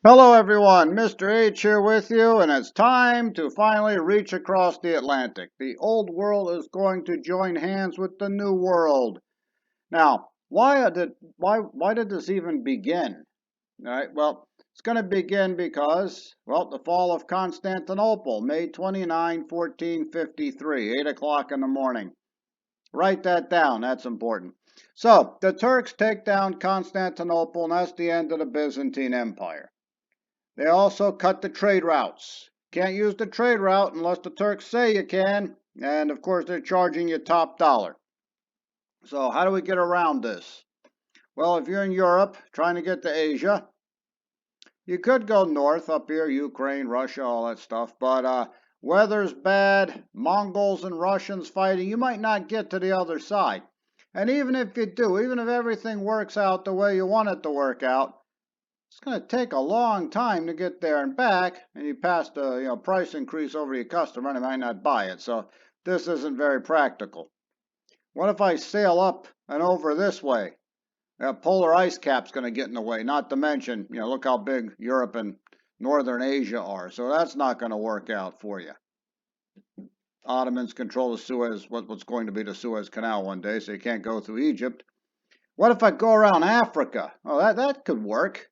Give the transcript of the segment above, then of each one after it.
Hello everyone, Mr. H here with you, and it's time to finally reach across the Atlantic. The old world is going to join hands with the new world. Now, why did this even begin? All right, well, it's going to begin because, well, the fall of Constantinople, May 29, 1453, 8 o'clock in the morning. Write that down, that's important. So, the Turks take down Constantinople, and that's the end of the Byzantine Empire. They also cut the trade routes. Can't use the trade route unless the Turks say you can. And of course, they're charging you top dollar. So, how do we get around this? Well, if you're in Europe trying to get to Asia, you could go north up here, Ukraine, Russia, all that stuff. But weather's bad, Mongols and Russians fighting, you might not get to the other side. And even if you do, even if everything works out the way you want it to work out, it's going to take a long time to get there and back, and you pass the price increase over to your customer, and they might not buy it. So this isn't very practical. What if I sail up and over this way? Polar ice cap's going to get in the way. Not to mention, look how big Europe and Northern Asia are. So that's not going to work out for you. Ottomans control the Suez, what's going to be the Suez Canal one day, so you can't go through Egypt. What if I go around Africa? Oh, that could work.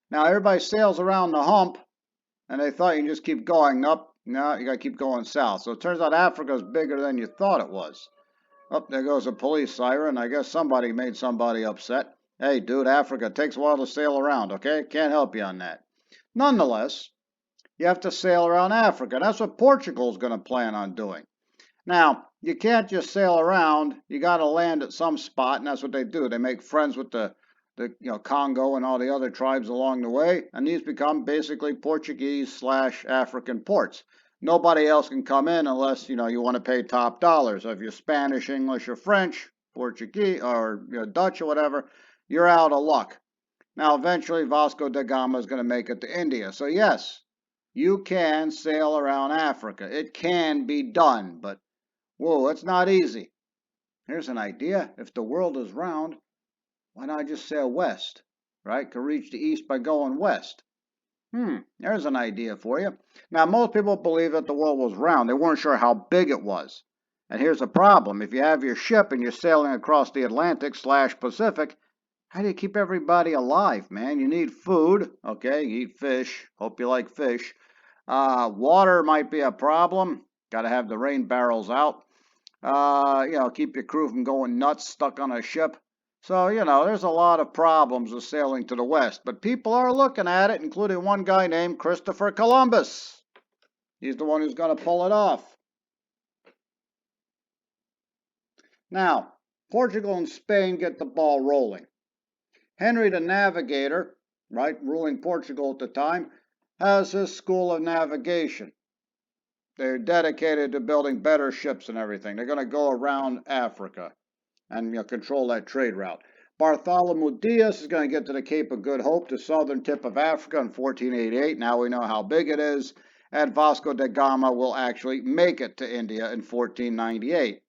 Now everybody sails around the hump, and they thought you can just keep going up. No, you got to keep going south. So it turns out Africa's bigger than you thought it was. Oh, there goes a police siren. I guess somebody made somebody upset. Hey, dude, Africa takes a while to sail around, okay? Can't help you on that. Nonetheless, you have to sail around Africa. That's what Portugal's going to plan on doing. Now, you can't just sail around. You got to land at some spot, and that's what they do. They make friends with the Congo and all the other tribes along the way, and these become basically Portuguese/African ports. Nobody else can come in unless you want to pay top dollar. So if you're Spanish, English, or French, Portuguese, or Dutch or whatever, you're out of luck. Now, eventually, Vasco da Gama is going to make it to India. So yes, you can sail around Africa. It can be done, but whoa, it's not easy. Here's an idea. If the world is round, why not just sail west, right? Could reach the east by going west. There's an idea for you. Now, most people believe that the world was round. They weren't sure how big it was. And here's the problem. If you have your ship and you're sailing across the Atlantic/Pacific, how do you keep everybody alive, man? You need food. Okay, you eat fish. Hope you like fish. Water might be a problem. Got to have the rain barrels out. Keep your crew from going nuts stuck on a ship. So, there's a lot of problems with sailing to the west, but people are looking at it, including one guy named Christopher Columbus. He's the one who's going to pull it off. Now, Portugal and Spain get the ball rolling. Henry the Navigator, right, ruling Portugal at the time, has his school of navigation. They're dedicated to building better ships and everything. They're going to go around Africa and control that trade route. Bartholomew Diaz is going to get to the Cape of Good Hope, the southern tip of Africa, in 1488. Now we know how big it is. And Vasco da Gama will actually make it to India in 1498.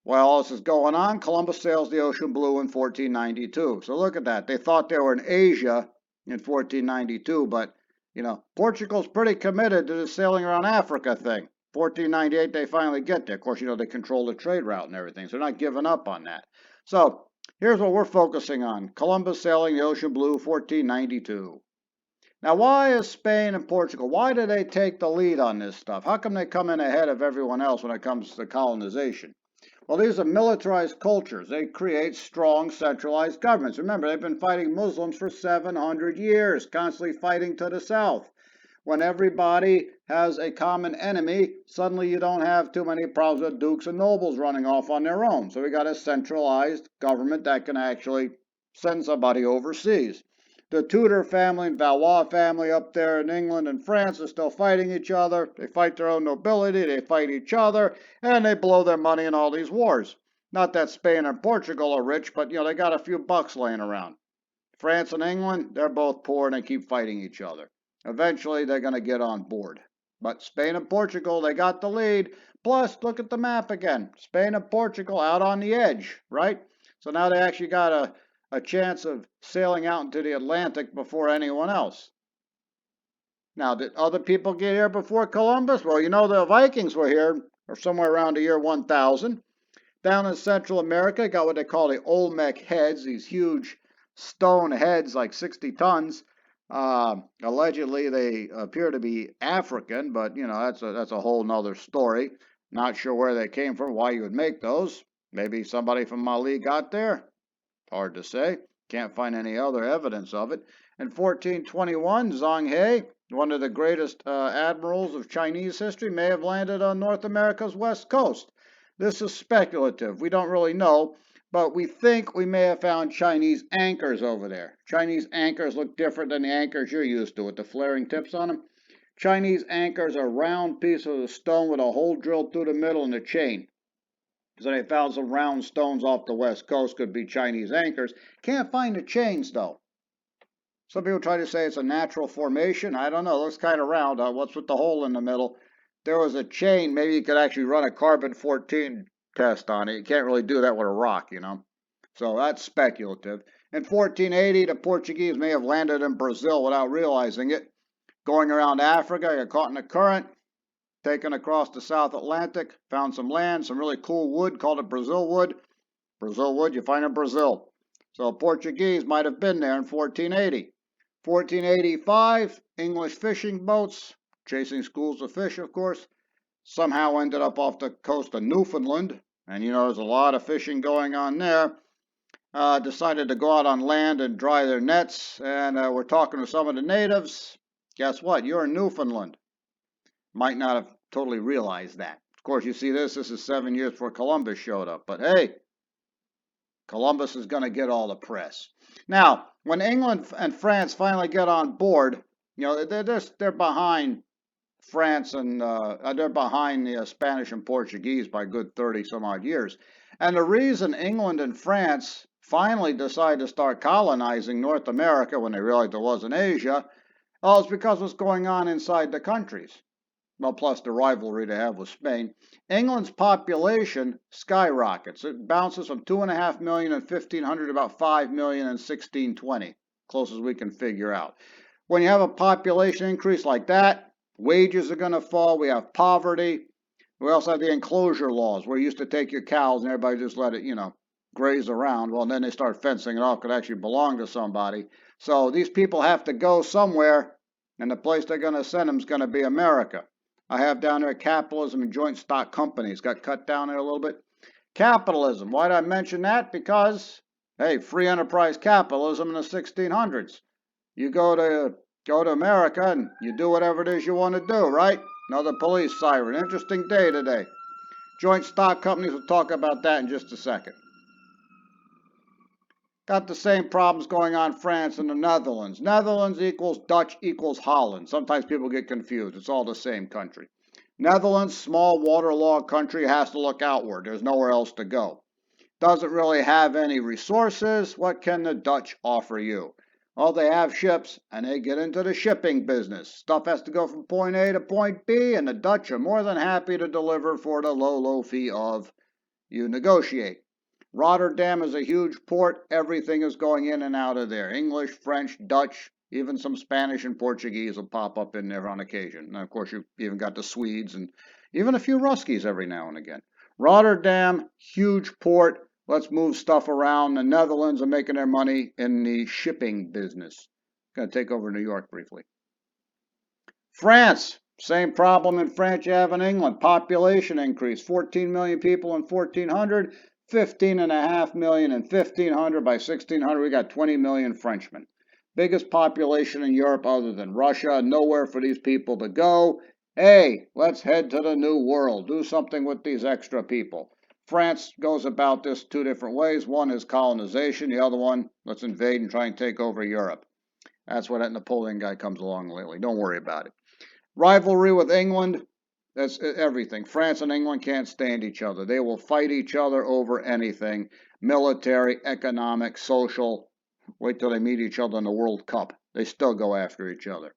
While all this is going on, Columbus sails the ocean blue in 1492. So look at that. They thought they were in Asia in 1492, but, Portugal's pretty committed to the sailing around Africa thing. 1498, they finally get there. Of course, they control the trade route and everything, so they're not giving up on that. So here's what we're focusing on. Columbus sailing the ocean blue, 1492. Now, why is Spain and Portugal, why do they take the lead on this stuff? How come they come in ahead of everyone else when it comes to colonization? Well, these are militarized cultures. They create strong centralized governments. Remember, they've been fighting Muslims for 700 years, constantly fighting to the south. When everybody has a common enemy, suddenly you don't have too many problems with dukes and nobles running off on their own. So we got a centralized government that can actually send somebody overseas. The Tudor family and Valois family up there in England and France are still fighting each other. They fight their own nobility, they fight each other, and they blow their money in all these wars. Not that Spain and Portugal are rich, but they got a few bucks laying around. France and England, they're both poor and they keep fighting each other. Eventually, they're going to get on board. But Spain and Portugal, they got the lead. Plus, look at the map again. Spain and Portugal out on the edge, right? So now they actually got a chance of sailing out into the Atlantic before anyone else. Now, did other people get here before Columbus? Well, you know, the Vikings were here or somewhere around the year 1000. Down in Central America, got what they call the Olmec heads, these huge stone heads, like 60 tons. Allegedly, they appear to be African, but you know that's a whole nother story. Not sure where they came from, why you would make those. Maybe somebody from Mali got there. Hard to say. Can't find any other evidence of it. In 1421, Zhang He, one of the greatest admirals of Chinese history, may have landed on North America's west coast. This is speculative. We don't really know, but we think we may have found Chinese anchors over there. Chinese anchors look different than the anchors you're used to with the flaring tips on them. Chinese anchors are round pieces of stone with a hole drilled through the middle and a chain. So they found some round stones off the west coast, could be Chinese anchors. Can't find the chains though. Some people try to say it's a natural formation. I don't know. It looks kind of round. What's with the hole in the middle? There was a chain. Maybe you could actually run a carbon-14 test on it. You can't really do that with a rock, you know. So that's speculative. In 1480, the Portuguese may have landed in Brazil without realizing it. Going around Africa, got caught in a current, taken across the South Atlantic, found some land, some really cool wood, called it Brazil wood. Brazil wood you find in Brazil. So Portuguese might have been there in 1480. 1485, English fishing boats, chasing schools of fish, of course, somehow ended up off the coast of Newfoundland. And you know, there's a lot of fishing going on there. Decided to go out on land and dry their nets. And we're talking to some of the natives. Guess what? You're in Newfoundland. Might not have totally realized that. Of course, you see this is 7 years before Columbus showed up. But hey, Columbus is going to get all the press. Now, when England and France finally get on board, you know, they're behind France and they're behind the Spanish and Portuguese by a good 30 some odd years. And the reason England and France finally decided to start colonizing North America when they realized there wasn't Asia, well, it's because what's going on inside the countries. Well, plus the rivalry they have with Spain. England's population skyrockets. It bounces from 2.5 million in 1500 to about 5 million in 1620, close as we can figure out. When you have a population increase like that, wages are going to fall. We have poverty. We also have the enclosure laws where you used to take your cows and everybody just let it, you know, graze around. Well, and then they start fencing it off. It could actually belong to somebody. So these people have to go somewhere, and the place they're going to send them is going to be America. I have down there capitalism and joint stock companies. Got cut down there a little bit. Capitalism. Why did I mention that? Because, hey, free enterprise capitalism in the 1600s. You go to America and you do whatever it is you want to do, right? Another police siren. Interesting day today. Joint stock companies, will talk about that in just a second. Got the same problems going on in France and the Netherlands. Netherlands equals Dutch equals Holland. Sometimes people get confused. It's all the same country. Netherlands, small waterlogged country, has to look outward. There's nowhere else to go. Doesn't really have any resources. What can the Dutch offer you? Well, they have ships, and they get into the shipping business. Stuff has to go from point A to point B, and the Dutch are more than happy to deliver for the low, low fee of you negotiate. Rotterdam is a huge port. Everything is going in and out of there. English, French, Dutch, even some Spanish and Portuguese will pop up in there on occasion. And of course, you've even got the Swedes and even a few Ruskies every now and again. Rotterdam, huge port. Let's move stuff around. The Netherlands are making their money in the shipping business. Going to take over New York briefly. France, same problem in France you have in England. Population increase, 14 million people in 1400, 15.5 million in 1500. By 1600, we got 20 million Frenchmen. Biggest population in Europe other than Russia. Nowhere for these people to go. Hey, let's head to the New World. Do something with these extra people. France goes about this two different ways. One is colonization. The other one, let's invade and try and take over Europe. That's where that Napoleon guy comes along lately. Don't worry about it. Rivalry with England. That's everything. France and England can't stand each other. They will fight each other over anything. Military, economic, social. Wait till they meet each other in the World Cup. They still go after each other.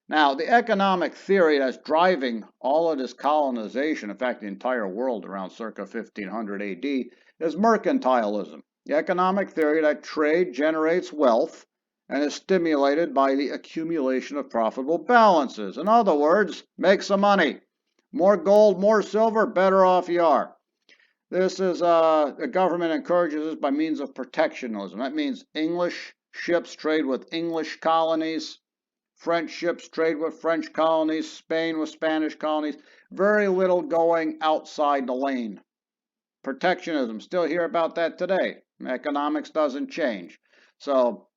Now, the economic theory that's driving all of this colonization, in fact, the entire world around circa 1500 AD, is mercantilism. The economic theory that trade generates wealth, and is stimulated by the accumulation of profitable balances. In other words, make some money. More gold, more silver, better off you are. This is, the government encourages this by means of protectionism. That means English ships trade with English colonies, French ships trade with French colonies, Spain with Spanish colonies. Very little going outside the lane. Protectionism, still hear about that today. Economics doesn't change. So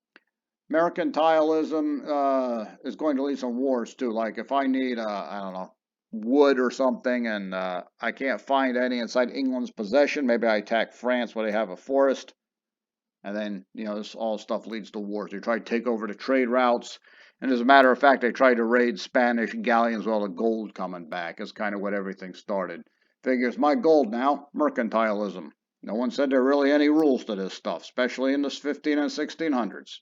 mercantilism is going to lead some wars too. Like if I need, I don't know, wood or something, and I can't find any inside England's possession, maybe I attack France where they have a forest, and then this all stuff leads to wars. They try to take over the trade routes, and as a matter of fact, they tried to raid Spanish galleons with all the gold coming back. Is kind of what everything started. Figures my gold now, mercantilism. No one said there are really any rules to this stuff, especially in the 15 and 1600s.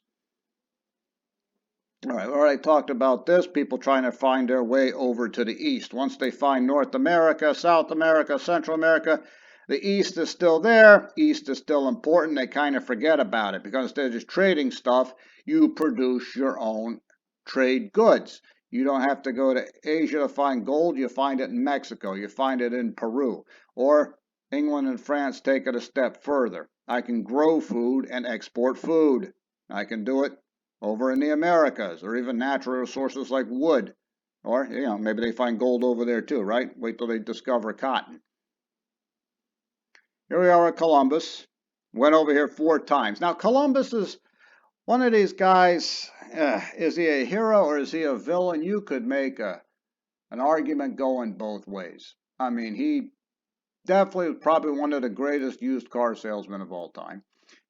All right, we already talked about this, people trying to find their way over to the east. Once they find North America, South America, Central America, the east is still there. East is still important. They kind of forget about it because instead of just trading stuff, you produce your own trade goods. You don't have to go to Asia to find gold. You find it in Mexico. You find it in Peru. Or England and France take it a step further. I can grow food and export food. I can do it over in the Americas, or even natural resources like wood. Or, maybe they find gold over there too, right? Wait till they discover cotton. Here we are at Columbus. Went over here 4 times. Now, Columbus is one of these guys. Is he a hero or is he a villain? You could make an argument going both ways. I mean, he definitely was probably one of the greatest used car salesmen of all time.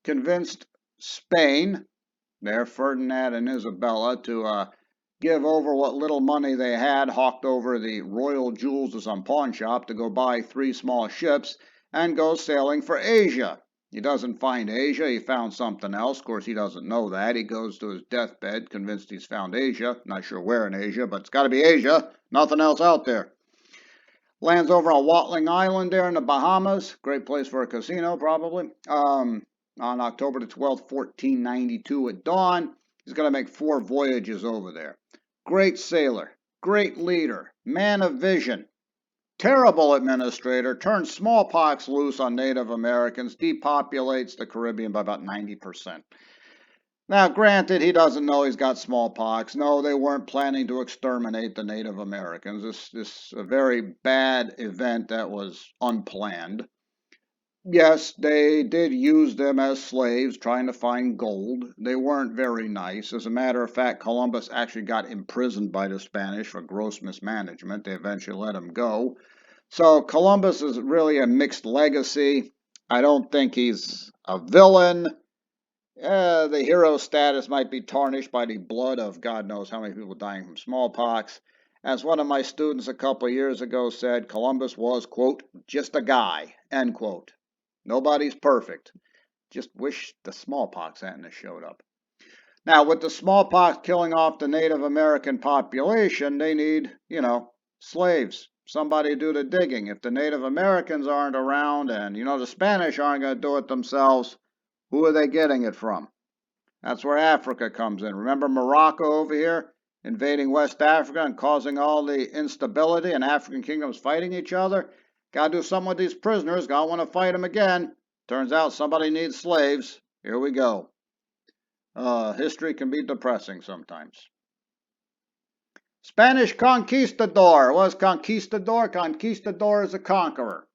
Convinced Spain, there, Ferdinand and Isabella, to give over what little money they had, hawked over the royal jewels to some pawn shop to go buy 3 small ships and go sailing for Asia. He doesn't find Asia, he found something else. Of course, he doesn't know that. He goes to his deathbed convinced he's found Asia. Not sure where in Asia, but it's got to be Asia. Nothing else out there. Lands over on Watling Island there in the Bahamas. Great place for a casino, probably. On October the 12th, 1492 at dawn. He's going to make 4 voyages over there. Great sailor, great leader, man of vision, terrible administrator, turns smallpox loose on Native Americans, depopulates the Caribbean by about 90%. Now, granted, he doesn't know he's got smallpox. No, they weren't planning to exterminate the Native Americans. This is a very bad event that was unplanned. Yes, they did use them as slaves trying to find gold. They weren't very nice. As a matter of fact, Columbus actually got imprisoned by the Spanish for gross mismanagement. They eventually let him go. So Columbus is really a mixed legacy. I don't think he's a villain. The hero status might be tarnished by the blood of God knows how many people dying from smallpox. As one of my students a couple of years ago said, Columbus was, quote, just a guy, end quote. Nobody's perfect. Just wish the smallpox hadn't showed up. Now, with the smallpox killing off the Native American population, they need, slaves. Somebody to do the digging. If the Native Americans aren't around and, the Spanish aren't going to do it themselves, who are they getting it from? That's where Africa comes in. Remember Morocco over here invading West Africa and causing all the instability and African kingdoms fighting each other? Got to do something with these prisoners. Got to want to fight them again. Turns out somebody needs slaves. Here we go. History can be depressing sometimes. Spanish conquistador. What is conquistador? Conquistador is a conqueror.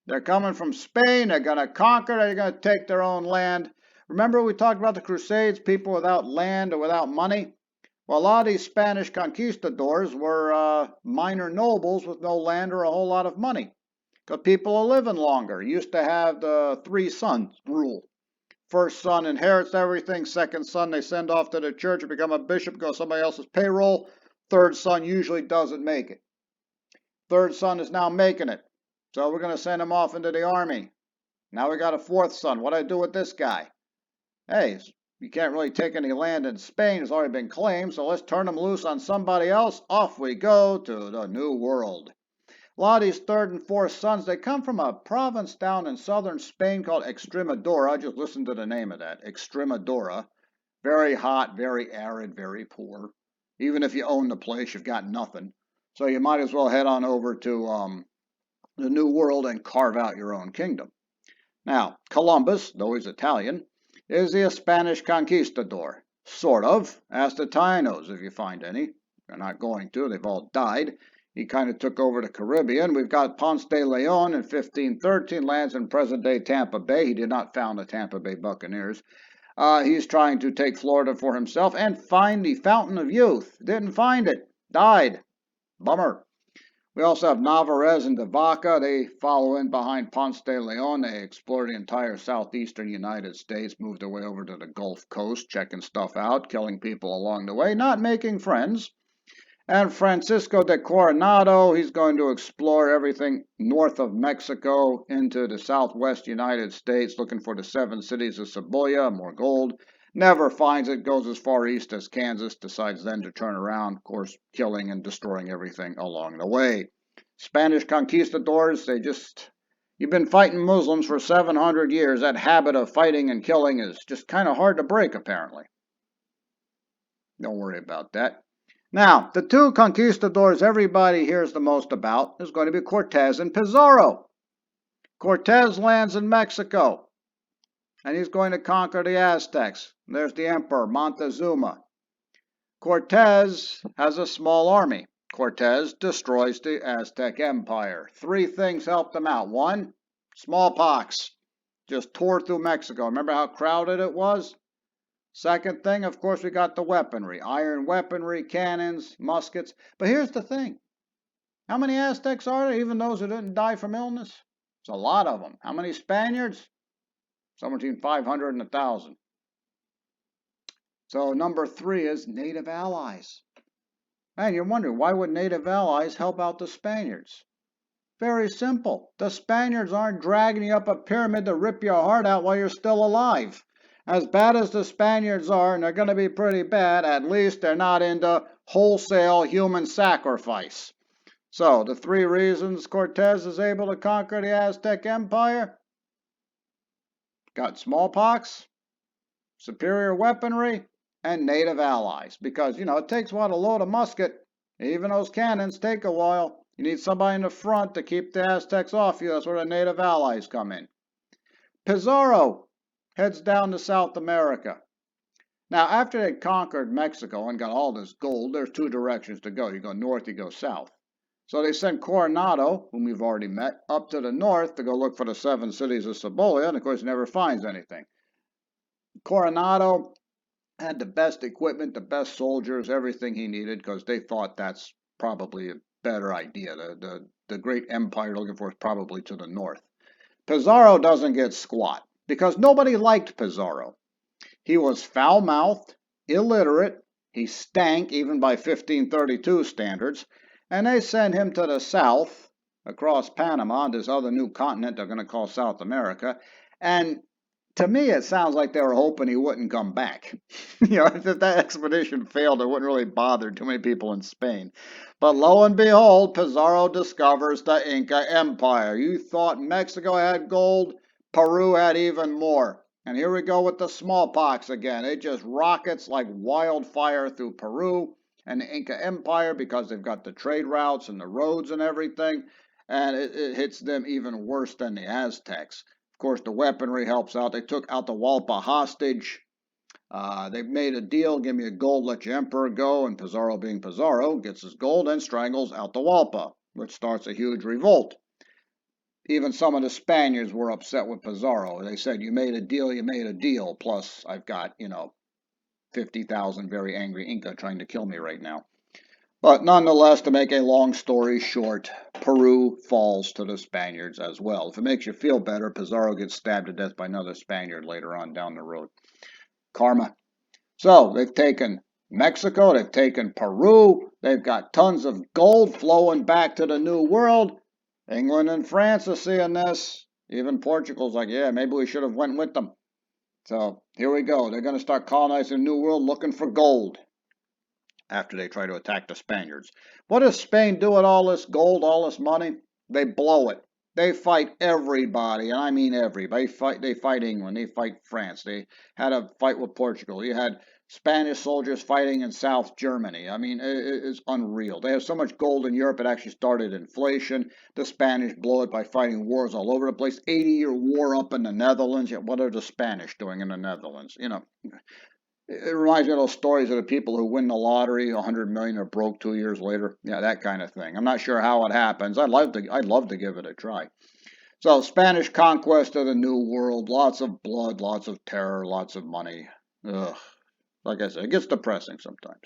They're coming from Spain. They're going to conquer. They're going to take their own land. Remember we talked about the Crusades, people without land or without money? Well, a lot of these Spanish conquistadors were minor nobles with no land or a whole lot of money. Because people are living longer. Used to have the 3 sons rule. First son inherits everything. Second son they send off to the church and become a bishop, go somebody else's payroll. Third son usually doesn't make it. Third son is now making it. So we're going to send him off into the army. Now we got a 4th son. What do I do with this guy? Hey, you can't really take any land in Spain. It's already been claimed. So let's turn him loose on somebody else. Off we go to the New World. A lot of these 3rd and 4th sons, they come from a province down in southern Spain called Extremadura. I just listened to the name of that, Extremadura. Very hot, very arid, very poor. Even if you own the place, you've got nothing. So you might as well head on over to the New World and carve out your own kingdom. Now, Columbus, though he's Italian, is he a Spanish conquistador? Sort of. Ask the Tainos if you find any. They're not going to, they've all died. He kind of took over the Caribbean. We've got Ponce de Leon in 1513, lands in present-day Tampa Bay. He did not found the Tampa Bay Buccaneers. He's trying to take Florida for himself and find the Fountain of Youth. Didn't find it. Died. Bummer. We also have Navarrete and de Vaca. They follow in behind Ponce de Leon. They explored the entire southeastern United States, moved their way over to the Gulf Coast, checking stuff out, killing people along the way, not making friends. And Francisco de Coronado, he's going to explore everything north of Mexico into the southwest United States, looking for the 7 cities of Cebolla, more gold. Never finds it, goes as far east as Kansas, decides then to turn around, of course, killing and destroying everything along the way. Spanish conquistadors, you've been fighting Muslims for 700 years. That habit of fighting and killing is just kind of hard to break, apparently. Don't worry about that. Now, the 2 conquistadors everybody hears the most about is going to be Cortez and Pizarro. Cortez lands in Mexico, and he's going to conquer the Aztecs. There's the Emperor, Montezuma. Cortez has a small army. Cortez destroys the Aztec Empire. 3 things helped him out. 1, smallpox. Just tore through Mexico. Remember how crowded it was? Second thing, of course, we got the weaponry. Iron weaponry, cannons, muskets. But here's the thing. How many Aztecs are there, even those who didn't die from illness? It's a lot of them. How many Spaniards? Somewhere between 500 and 1,000. So number 3 is native allies. And you're wondering, why would native allies help out the Spaniards? Very simple. The Spaniards aren't dragging you up a pyramid to rip your heart out while you're still alive. As bad as the Spaniards are, and they're going to be pretty bad, at least they're not into wholesale human sacrifice. So, the 3 reasons Cortez is able to conquer the Aztec Empire: got smallpox, superior weaponry, and native allies. Because, it takes what, a load of musket. Even those cannons take a while. You need somebody in the front to keep the Aztecs off you. That's where the native allies come in. Pizarro heads down to South America. Now, after they conquered Mexico and got all this gold, there's 2 directions to go. You go north, you go south. So they send Coronado, whom we've already met, up to the north to go look for the 7 cities of Cebolla, and of course he never finds anything. Coronado had the best equipment, the best soldiers, everything he needed, because they thought that's probably a better idea. The great empire looking for is probably to the north. Pizarro doesn't get squat, because nobody liked Pizarro. He was foul-mouthed, illiterate, he stank even by 1532 standards, and they sent him to the south, across Panama, this other new continent they're going to call South America, and to me it sounds like they were hoping he wouldn't come back. If that expedition failed, it wouldn't really bother too many people in Spain. But lo and behold, Pizarro discovers the Inca Empire. You thought Mexico had gold, Peru had even more. And here we go with the smallpox again. It just rockets like wildfire through Peru and the Inca Empire because they've got the trade routes and the roads and everything. And it hits them even worse than the Aztecs. Of course, the weaponry helps out. They took Atahualpa hostage. They made a deal, give me a gold, let your emperor go, and Pizarro, being Pizarro, gets his gold and strangles Atahualpa, which starts a huge revolt. Even some of the Spaniards were upset with Pizarro. They said, you made a deal, plus I've got, 50,000 very angry Inca trying to kill me right now. But nonetheless, to make a long story short, Peru falls to the Spaniards as well. If it makes you feel better, Pizarro gets stabbed to death by another Spaniard later on down the road. Karma. So, they've taken Mexico, they've taken Peru, they've got tons of gold flowing back to the New World. England and France are seeing this. Even Portugal's like, yeah, maybe we should have went with them. So, here we go. They're going to start colonizing the New World looking for gold after they try to attack the Spaniards. What does Spain do with all this gold, all this money? They blow it. They fight everybody, and I mean everybody. They fight England. They fight France. They had a fight with Portugal. You had Spanish soldiers fighting in South Germany. I mean, it's unreal. They have so much gold in Europe, it actually started inflation. The Spanish blow it by fighting wars all over the place. 80-year war up in the Netherlands. Yet what are the Spanish doing in the Netherlands? You know, it reminds me of those stories of the people who win the lottery, 100 million, are broke 2 years later. Yeah, that kind of thing. I'm not sure how it happens. I'd love to give it a try. So, Spanish conquest of the New World, lots of blood, lots of terror, lots of money. Ugh. Like I said, it gets depressing sometimes.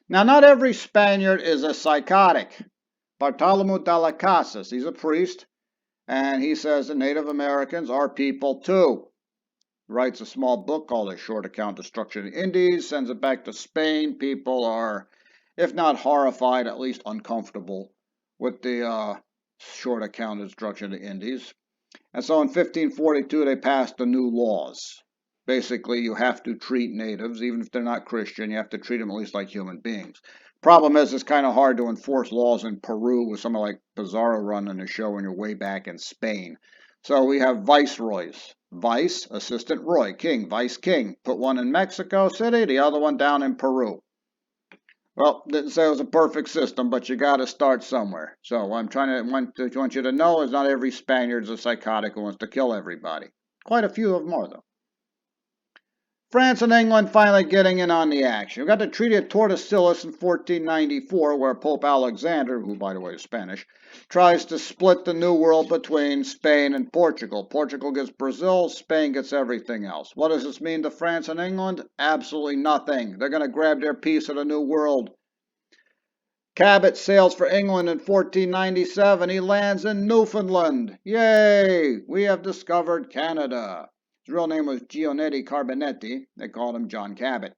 Now, not every Spaniard is a psychotic. Bartolomé de las Casas, he's a priest, and he says the Native Americans are people too. Writes a small book called A Short Account of Destruction in the Indies, sends it back to Spain. People are, if not horrified, at least uncomfortable with the short account of destruction of the Indies. And so in 1542, they passed the new laws. Basically, you have to treat natives, even if they're not Christian, you have to treat them at least like human beings. Problem is, it's kind of hard to enforce laws in Peru with someone like Pizarro running the show when you're way back in Spain. So we have viceroys. Vice, assistant Roy, king, vice king. Put one in Mexico City, the other one down in Peru. Well, didn't say it was a perfect system, but you got to start somewhere. So what I'm trying to want you to know is not every Spaniard's a psychotic who wants to kill everybody. Quite a few of them are, though. France and England finally getting in on the action. We got the Treaty of Tordesillas in 1494, where Pope Alexander, who by the way is Spanish, tries to split the New World between Spain and Portugal. Portugal gets Brazil, Spain gets everything else. What does this mean to France and England? Absolutely nothing. They're going to grab their piece of the New World. Cabot sails for England in 1497. He lands in Newfoundland. Yay! We have discovered Canada. His real name was Giannetti Carbonetti. They called him John Cabot.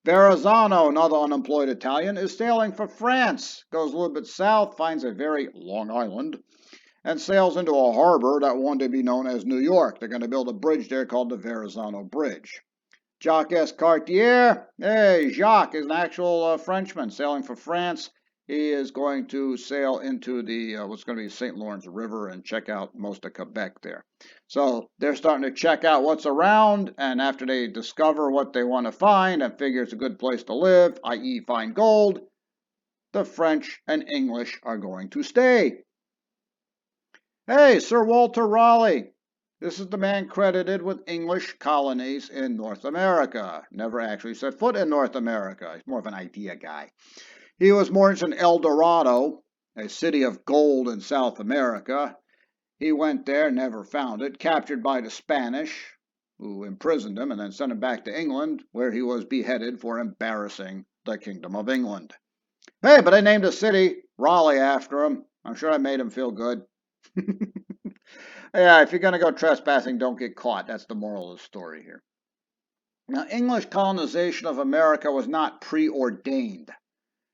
Verrazzano, another unemployed Italian, is sailing for France. Goes a little bit south, finds a very long island, and sails into a harbor that one day be known as New York. They're going to build a bridge there called the Verrazzano Bridge. Jacques Cartier, hey, Jacques is an actual Frenchman sailing for France. He is going to sail into the what's going to be St. Lawrence River and check out most of Quebec there. So they're starting to check out what's around, and after they discover what they want to find and figure it's a good place to live, i.e. find gold, the French and English are going to stay. Hey, Sir Walter Raleigh. This is the man credited with English colonies in North America. Never actually set foot in North America. He's more of an idea guy. He was more interested in El Dorado, a city of gold in South America. He went there, never found it, captured by the Spanish, who imprisoned him and then sent him back to England, where he was beheaded for embarrassing the Kingdom of England. Hey, but they named a city Raleigh after him. I'm sure that made him feel good. Yeah, if you're going to go trespassing, don't get caught. That's the moral of the story here. Now, English colonization of America was not preordained.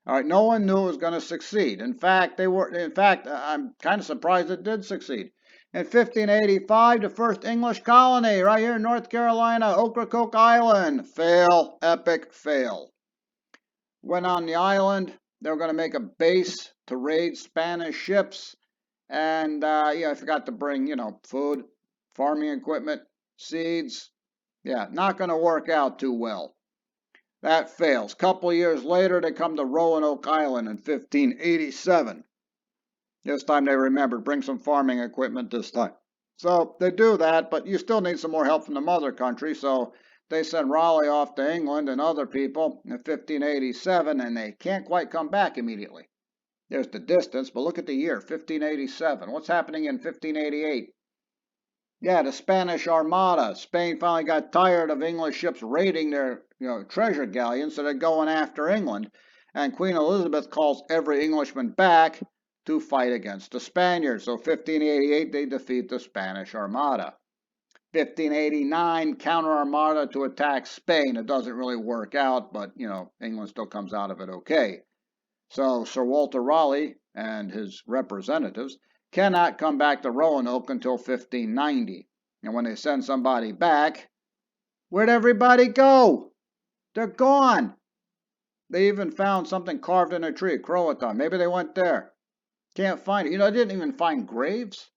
All right, no one knew it was going to succeed. In fact, I'm kind of surprised it did succeed. In 1585, the first English colony right here in North Carolina, Ocracoke Island, fail, epic fail. Went on the island. They were going to make a base to raid Spanish ships. And, I forgot to bring, food, farming equipment, seeds. Yeah, not going to work out too well. That fails. Couple years later, they come to Roanoke Island in 1587. This time they remembered, bring some farming equipment this time. So they do that, but you still need some more help from the mother country, so they send Raleigh off to England and other people in 1587, and they can't quite come back immediately. There's the distance, but look at the year, 1587. What's happening in 1588? Yeah, the Spanish Armada. Spain finally got tired of English ships raiding their treasure galleons, so they're going after England. And Queen Elizabeth calls every Englishman back to fight against the Spaniards. So 1588, they defeat the Spanish Armada. 1589, counter Armada to attack Spain. It doesn't really work out, but, England still comes out of it okay. So Sir Walter Raleigh and his representatives cannot come back to Roanoke until 1590. And when they send somebody back, where'd everybody go? They're gone. They even found something carved in a tree, Croatan. Maybe they went there. Can't find it. You know, I didn't even find graves.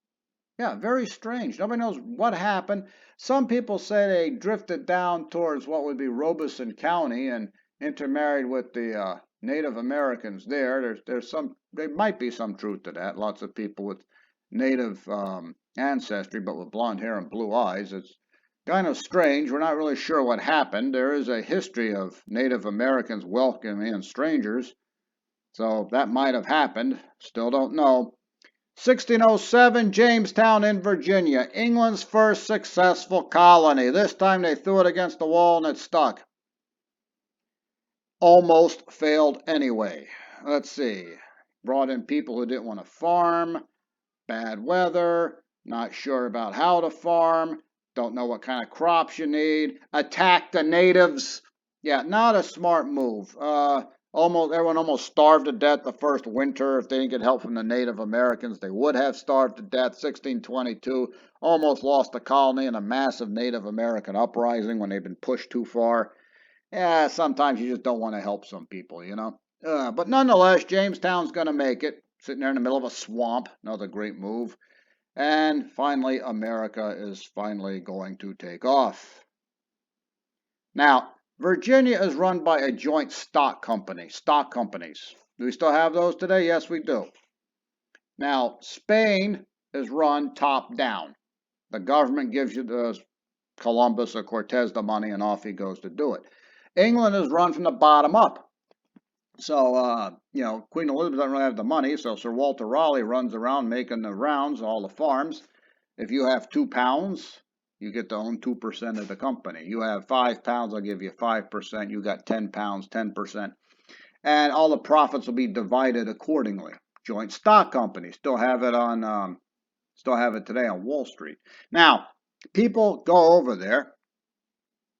Yeah, very strange. Nobody knows what happened. Some people say they drifted down towards what would be Robeson County and intermarried with the Native Americans there. There might be some truth to that. Lots of people with Native ancestry, but with blonde hair and blue eyes. It's kind of strange. We're not really sure what happened. There is a history of Native Americans welcoming in strangers, so that might have happened. Still don't know. 1607, Jamestown in Virginia, England's first successful colony. This time they threw it against the wall and it stuck. Almost failed anyway. Let's see. Brought in people who didn't want to farm, bad weather, not sure about how to farm, don't know what kind of crops you need, attack the natives. Yeah, not a smart move. Everyone almost starved to death the first winter. If they didn't get help from the Native Americans, they would have starved to death. 1622, almost lost the colony in a massive Native American uprising when they've been pushed too far. Yeah, sometimes you just don't want to help some people, you know. But nonetheless, Jamestown's going to make it. Sitting there in the middle of a swamp, another great move. And finally, America is finally going to take off. Now, Virginia is run by a joint stock company, stock companies. Do we still have those today? Yes, we do. Now, Spain is run top down. The government gives you the Columbus or Cortez the money and off he goes to do it. England is run from the bottom up. So, Queen Elizabeth doesn't really have the money, so Sir Walter Raleigh runs around making the rounds, all the farms. If you have £2, you get to own 2% of the company. You have £5, I'll give you 5%. You got £10, 10%. And all the profits will be divided accordingly. Joint stock companies still have it today on Wall Street. Now, people go over there,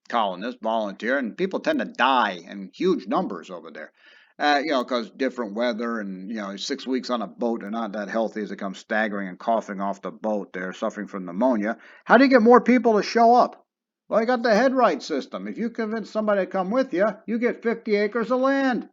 colonists volunteer, and people tend to die in huge numbers over there. Because different weather and, 6 weeks on a boat, they're not that healthy as they come staggering and coughing off the boat. They're suffering from pneumonia. How do you get more people to show up? Well, you got the headright system. If you convince somebody to come with you, you get 50 acres of land.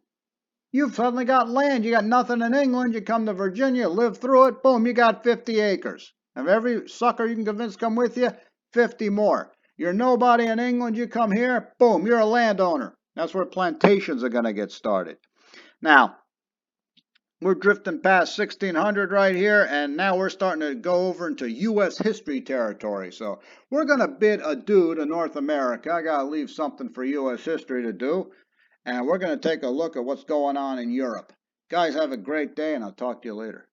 You've suddenly got land. You got nothing in England. You come to Virginia, live through it, boom, you got 50 acres. And every sucker you can convince to come with you, 50 more. You're nobody in England, you come here, boom, you're a landowner. That's where plantations are going to get started. Now, we're drifting past 1600 right here, and now we're starting to go over into U.S. history territory. So we're going to bid adieu to North America. I got to leave something for U.S. history to do, and we're going to take a look at what's going on in Europe. Guys, have a great day, and I'll talk to you later.